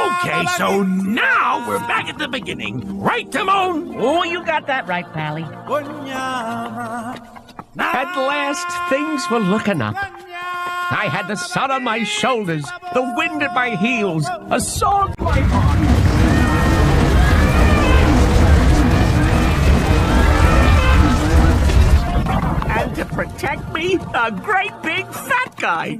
Okay, so now we're back at the beginning. Right, Timon? Oh, you got that right, Pally. At last, things were looking up. I had the sun on my shoulders, the wind at my heels, a song in my heart. And to protect me, a great big fat guy.